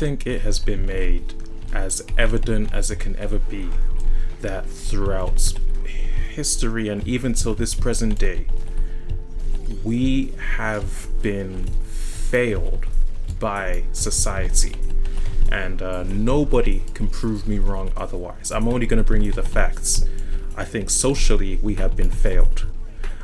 think it has been made as evident as it can ever be that throughout history and even till this present day, we have been failed by society. And nobody can prove me wrong otherwise. I'm only going to bring you the facts. I think socially we have been failed.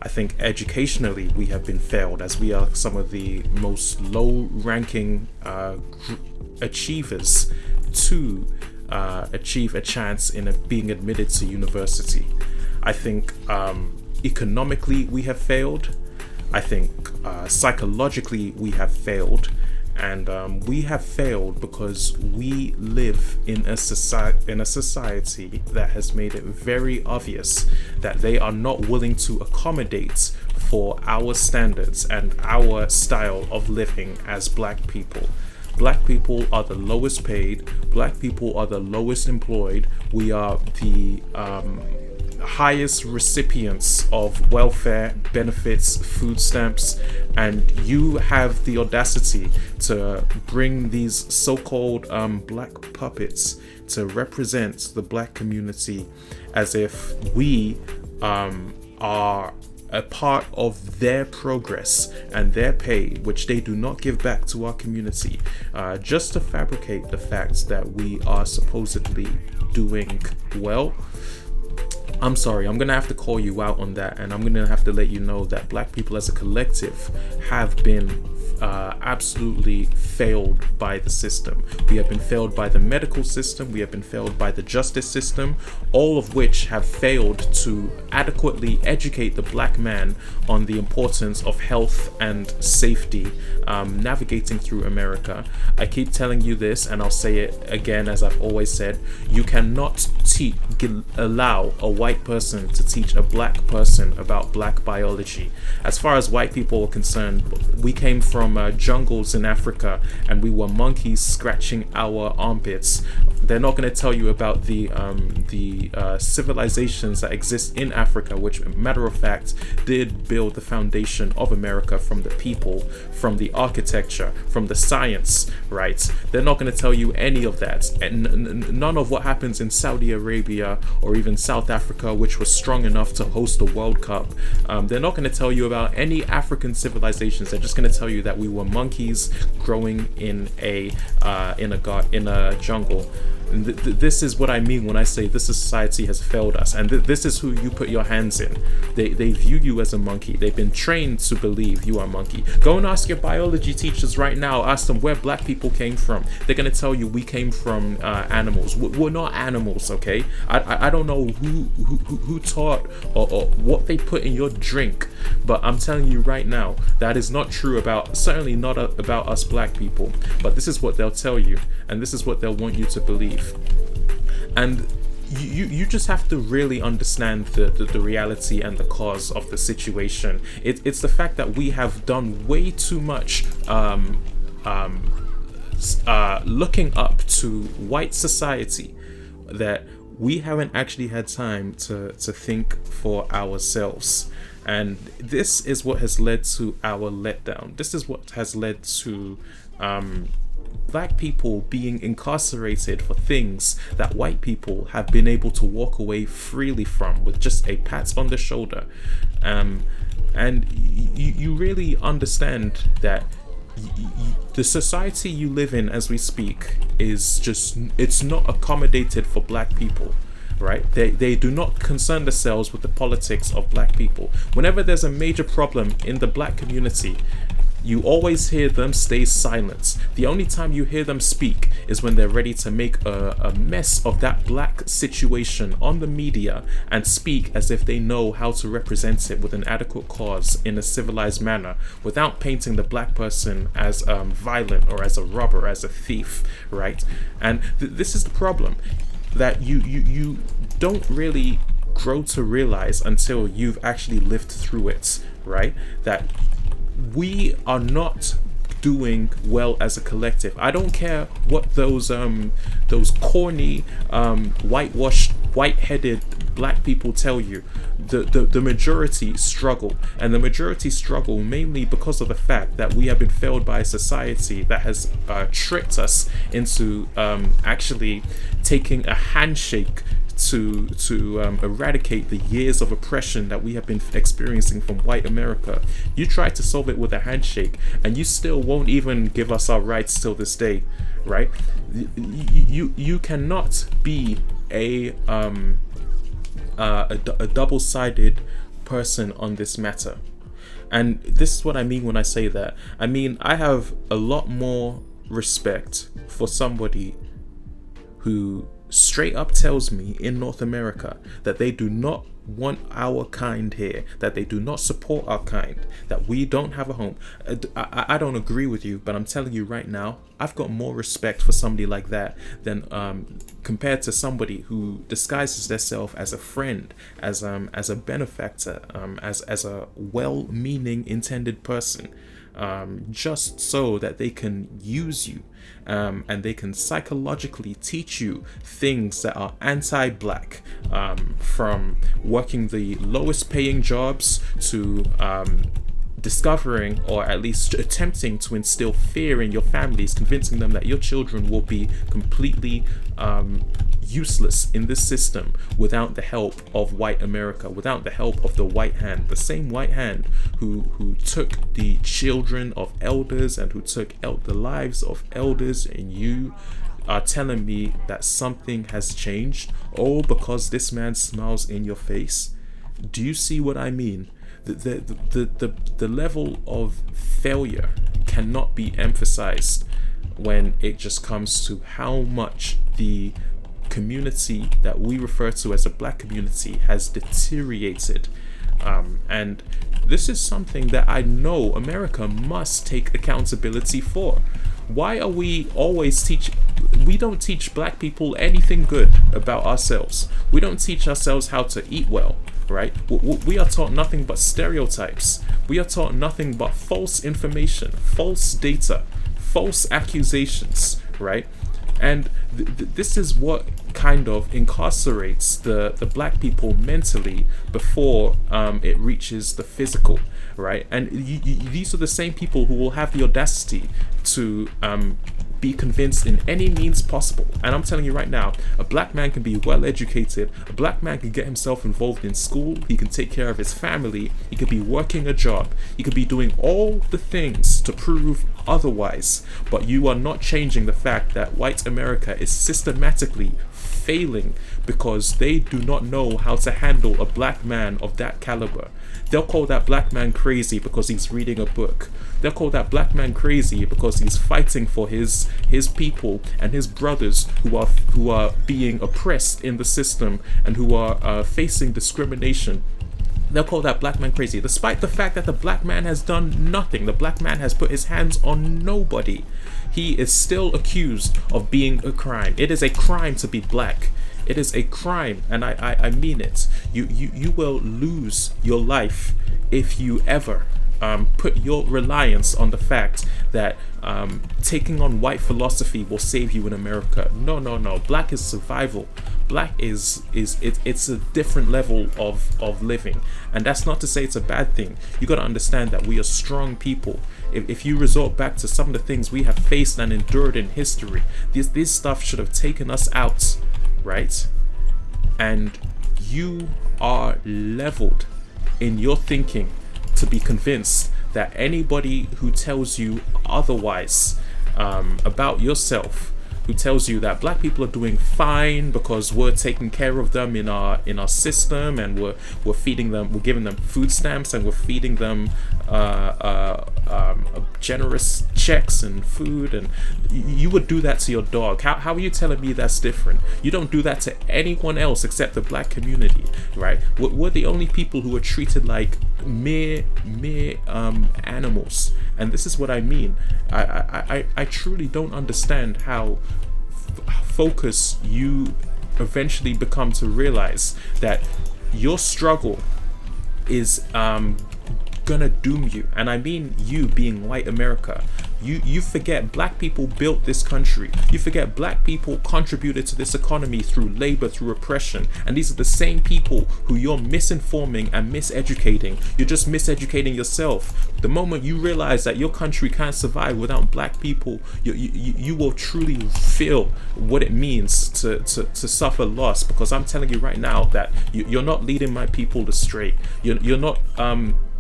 I think educationally we have been failed, as we are some of the most low-ranking achievers to achieve a chance in being admitted to university. I think economically we have failed. I think psychologically we have failed. And we have failed because we live in a society that has made it very obvious that they are not willing to accommodate for our standards and our style of living as Black people. Black people are the lowest paid. Black people are the lowest employed. We are the highest recipients of welfare benefits, food stamps, and you have the audacity to bring these so-called black puppets to represent the Black community as if we are a part of their progress and their pay, which they do not give back to our community, just to fabricate the fact that we are supposedly doing well. I'm sorry, I'm gonna have to call you out on that, and I'm gonna have to let you know that Black people as a collective have been absolutely failed by the system. We have been failed by the medical system, we have been failed by the justice system, all of which have failed to adequately educate the Black man on the importance of health and safety navigating through America. I keep telling you this, and I'll say it again as I've always said, you cannot allow a white person to teach a Black person about Black biology. As far as white people are concerned, we came from jungles in Africa and we were monkeys scratching our armpits. They're not going to tell you about the civilizations that exist in Africa, which, matter of fact, did build the foundation of America, from the people, from the architecture, from the science, right? They're not going to tell you any of that. And none of what happens in Saudi Arabia or even South Africa, which was strong enough to host the World Cup. They're not going to tell you about any African civilizations. They're just going to tell you that we were monkeys growing in a jungle. And this is what I mean when I say this society has failed us, and this is who you put your hands in. They view you as a monkey. They've been trained to believe you are a monkey. Go and ask your biology teachers right now. Ask them where Black people came from. They're gonna tell you we came from animals. We're not animals, okay? I don't know who taught or what they put in your drink, but I'm telling you right now that is not true certainly not about us Black people. But this is what they'll tell you, and this is what they'll want you to believe. And you just have to really understand the reality and the cause of the situation. It's the fact that we have done way too much looking up to white society, that we haven't actually had time to think for ourselves. And this is what has led to our letdown. This is what has led to Black people being incarcerated for things that white people have been able to walk away freely from with just a pat on the shoulder. And you really understand that the society you live in as we speak is just, it's not accommodated for Black people. Right? They do not concern themselves with the politics of Black people. Whenever there's a major problem in the Black community, you always hear them stay silent. The only time you hear them speak is when they're ready to make a mess of that Black situation on the media and speak as if they know how to represent it with an adequate cause in a civilized manner, without painting the Black person as violent or as a robber, as a thief, right? And this is the problem that you don't really grow to realize until you've actually lived through it, right? That we are not doing well as a collective. I don't care what those corny whitewashed white-headed black people tell you, the majority struggle, and the majority struggle mainly because of the fact that we have been failed by a society that has tricked us into actually taking a handshake to eradicate the years of oppression that we have been experiencing from white America. You try to solve it with a handshake, and you still won't even give us our rights till this day, right? You cannot be a double-sided person on this matter. And this is what I mean when I say that. I mean, I have a lot more respect for somebody who straight up tells me in North America that they do not want our kind here, that they do not support our kind, that we don't have a home. I don't agree with you, but I'm telling you right now, I've got more respect for somebody like that than compared to somebody who disguises themselves as a friend, as a benefactor, as a well-meaning intended person, just so that they can use you, and they can psychologically teach you things that are anti-black, from working the lowest paying jobs to discovering, or at least attempting to instill fear in your families, convincing them that your children will be completely useless in this system without the help of white America, without the help of the white hand, the same white hand who took the children of elders and who took the lives of elders. And you are telling me that something has changed all because this man smiles in your face? Do you see what I mean? The level of failure cannot be emphasized when it just comes to how much the community that we refer to as a black community has deteriorated. And this is something that I know America must take accountability for. Why are we always we don't teach black people anything good about ourselves. We don't teach ourselves how to eat well, right? We are taught nothing but stereotypes. We are taught nothing but false information, false data, false accusations, right? And this is what kind of incarcerates the black people mentally before it reaches the physical, right? And these are the same people who will have the audacity to be convinced in any means possible. And I'm telling you right now, a black man can be well educated, a black man can get himself involved in school, he can take care of his family, he could be working a job, he could be doing all the things to prove otherwise, but you are not changing the fact that white America is systematically failing because they do not know how to handle a black man of that caliber. They'll call that black man crazy because he's reading a book. They'll call that black man crazy because he's fighting for his people and his brothers who are being oppressed in the system and who are facing discrimination. They'll call that black man crazy, despite the fact that the black man has done nothing. The black man has put his hands on nobody. He is still accused of being a crime. It is a crime to be black. It is a crime, and I mean it. You will lose your life if you ever put your reliance on the fact that taking on white philosophy will save you in America. No. Black is survival. Black it's a different level of living, and that's not to say it's a bad thing. You got to understand that we are strong people. If you resort back to some of the things we have faced and endured in history, this stuff should have taken us out, right? And you are leveled in your thinking to be convinced that anybody who tells you otherwise about yourself, who tells you that black people are doing fine because we're taking care of them in our system, and we're feeding them, we're giving them food stamps, and we're feeding them generous checks and food, and you would do that to your dog. How are you telling me that's different? You don't do that to anyone else except the black community, right? We're the only people who are treated like mere animals, and this is what I mean. I truly don't understand how focused you eventually become to realize that your struggle is gonna doom you. And I mean you being white America, You forget black people built this country. You forget black people contributed to this economy through labor, through oppression. And these are the same people who you're misinforming and miseducating. You're just miseducating yourself. The moment you realize that your country can't survive without black people, you will truly feel what it means to suffer loss. Because I'm telling you right now that you're not leading my people astray. You're not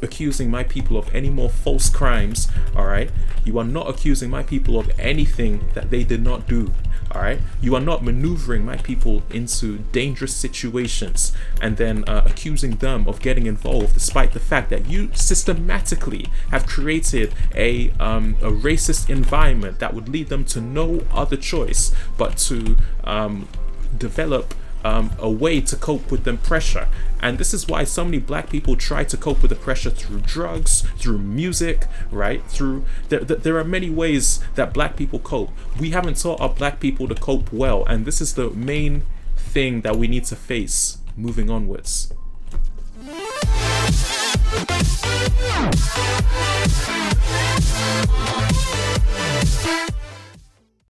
accusing my people of any more false crimes. All right, you are not accusing my people of anything that they did not do. All right, you are not maneuvering my people into dangerous situations and then accusing them of getting involved, despite the fact that you systematically have created a racist environment that would lead them to no other choice but to develop a way to cope with the pressure. And this is why so many black people try to cope with the pressure through drugs, through music, right? There are many ways that black people cope. We haven't taught our black people to cope well, and this is the main thing that we need to face moving onwards.